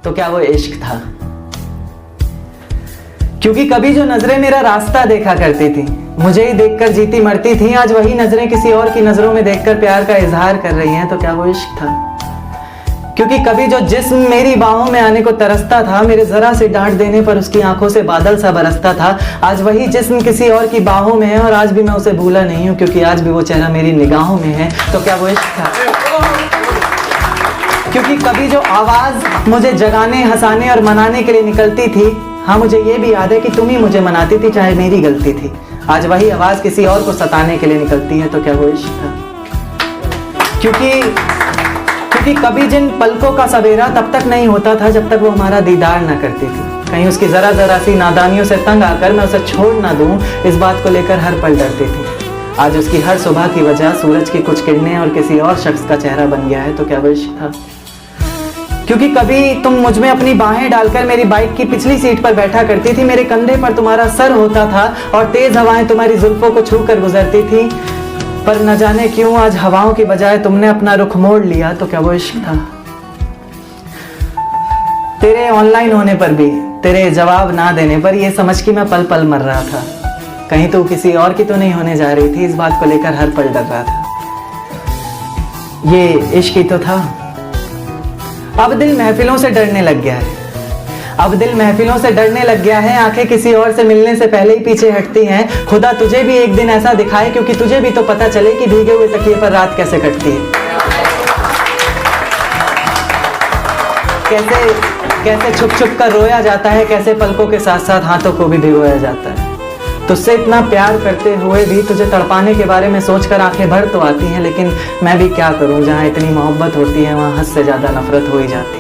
तो क्या वो इश्क था? क्योंकि कभी जो नजरें मेरा रास्ता देखा करती थी, मुझे ही देखकर जीती मरती थी, आज वही नजरें किसी और की नजरों में देखकर प्यार का इजहार कर रही हैं, तो क्या वो इश्क था? क्योंकि कभी जो जिस्म मेरी बाहों में आने को तरसता था, मेरे जरा से डांट देने पर उसकी आंखों से बादल सा बरसता था, आज वही जिस्म किसी और की बाहों में है और आज भी मैं उसे भूला नहीं हूं, क्योंकि आज भी वो चेहरा मेरी निगाहों में है, तो क्या वो इश्क था? क्योंकि कभी जो आवाज मुझे जगाने, हंसाने और मनाने के लिए निकलती थी, हाँ मुझे ये भी याद है कि तुम ही मुझे मनाती थी चाहे मेरी गलती थी, आज वही आवाज किसी और को सताने के लिए निकलती है, तो क्या वो इश्क था? क्योंकि कभी जिन पलकों का सवेरा तब तक नहीं होता था जब तक वो हमारा दीदार ना करती थी, कहीं उसकी जरा जरा सी नादानियों से तंग आकर मैं उसे छोड़ ना दूं, इस बात को लेकर हर पल डरती थी। आज उसकी हर सुबह की वजह सूरज की कुछ किरणें और किसी और शख्स का चेहरा बन गया है, तो क्या वो इश्क था? क्योंकि कभी तुम मुझ में अपनी बाहें डालकर मेरी बाइक की पिछली सीट पर बैठा करती थी, मेरे कंधे पर तुम्हारा सर होता था और तेज हवाएं तुम्हारी जुल्फों को छू कर गुजरती थी, पर न जाने क्यों आज हवाओं की बजाय तुमने अपना रुख मोड़ लिया, तो क्या वो इश्क था? तेरे ऑनलाइन होने पर भी, तेरे जवाब ना देने पर ये समझ के मैं पल पल मर रहा था, कहीं तू किसी और की तो नहीं होने जा रही थी, इस बात को लेकर हर पल डर रहा था। ये इश्क ही तो था। अब दिल महफिलों से डरने लग गया है, अब दिल महफिलों से डरने लग गया है, आंखें किसी और से मिलने से पहले ही पीछे हटती हैं, खुदा तुझे भी एक दिन ऐसा दिखाए क्योंकि तुझे भी तो पता चले कि भीगे हुए तकिए पर रात कैसे कटती है। कैसे छुप छुप कर रोया जाता है, कैसे पलकों के साथ साथ हाथों को भी भिगोया जाता है। तुझसे इतना प्यार करते हुए भी तुझे तड़पाने के बारे में सोचकर आंखें भर तो आती हैं, लेकिन मैं भी क्या करूं, जहां इतनी मोहब्बत होती है वहां हद से ज्यादा नफरत हो ही जाती है।